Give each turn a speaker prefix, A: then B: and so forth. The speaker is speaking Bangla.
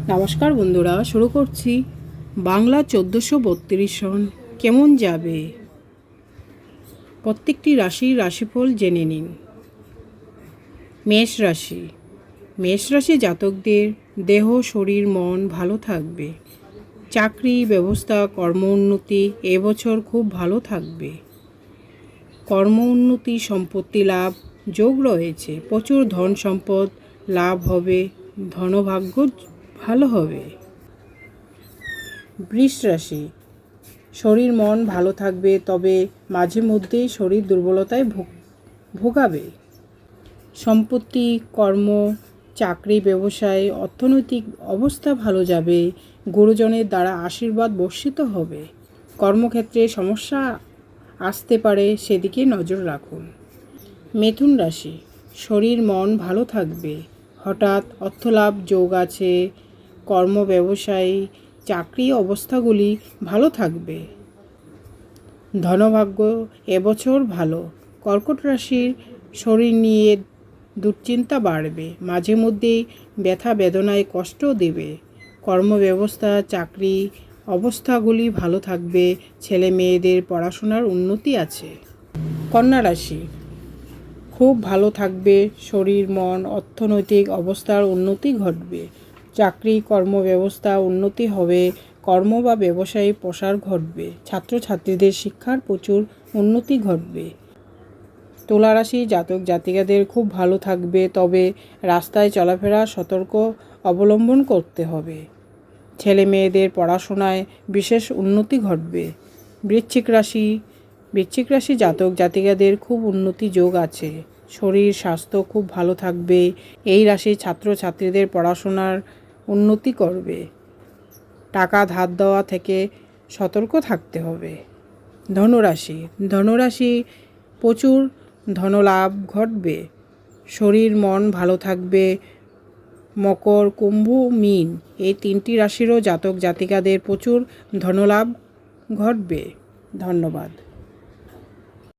A: নমস্কার বন্ধুরা, শুরু করছি বাংলা 1432 সন কেমন যাবে। প্রত্যেকটি রাশির রাশিফল জেনে নিন। মেষ রাশি। মেষ রাশি জাতকদের দেহ, শরীর, মন ভালো থাকবে। চাকরি, ব্যবস্থা, কর্ম উন্নতি এবছর খুব ভালো থাকবে। কর্ম উন্নতি, সম্পত্তি লাভ যোগ রয়েছে। প্রচুর ধন সম্পদ লাভ হবে। ধনভাগ্য ভালো হবে। বৃষ রাশি। শরীর মন ভালো থাকবে, তবে মাঝে মধ্যেই শরীর দুর্বলতায় ভোগাবে। সম্পত্তি, কর্ম, চাকরি, ব্যবসায়, অর্থনৈতিক অবস্থা ভালো যাবে। গুরুজনের দ্বারা আশীর্বাদ বর্ষিত হবে। কর্মক্ষেত্রে সমস্যা আসতে পারে, সেদিকে নজর রাখুন। মিথুন রাশি। শরীর মন ভালো থাকবে। হঠাৎ অর্থলাভ যোগ আছে। কর্ম, ব্যবসায়, চাকরি অবস্থাগুলি ভালো থাকবে। ধনভাগ্য এবছর ভালো। কর্কট রাশির শরীর নিয়ে দুশ্চিন্তা বাড়বে। মাঝে মধ্যেই ব্যথা বেদনায় কষ্ট দেবে। কর্মব্যবস্থা, চাকরি অবস্থাগুলি ভালো থাকবে। ছেলে মেয়েদের পড়াশোনার উন্নতি আছে। কন্যা রাশি। খুব ভালো থাকবে। শরীর মন অর্থনৈতিক অবস্থার উন্নতি ঘটবে। চাকরি, কর্মব্যবস্থা উন্নতি হবে। কর্ম বা ব্যবসায়ী প্রসার ঘটবে। ছাত্রছাত্রীদের শিক্ষার প্রচুর উন্নতি ঘটবে। তুলা রাশি জাতক জাতিকাদের খুব ভালো থাকবে, তবে রাস্তায় চলাফেরা সতর্ক অবলম্বন করতে হবে। ছেলে মেয়েদের পড়াশোনায় বিশেষ উন্নতি ঘটবে। বৃশ্চিক রাশি জাতক জাতিকাদের খুব উন্নতি যোগ আছে। শরীর স্বাস্থ্য খুব ভালো থাকবে। এই রাশির ছাত্রছাত্রীদের পড়াশোনার উন্নতি করবে। টাকা ধার দেওয়া থেকে সতর্ক থাকতে হবে। ধনুরাশি প্রচুর ধনলাভ ঘটবে। শরীর মন ভালো থাকবে। মকর, কুম্ভ, মীন এই তিনটি রাশিরও জাতক জাতিকাদের প্রচুর ধনলাভ ঘটবে। ধন্যবাদ।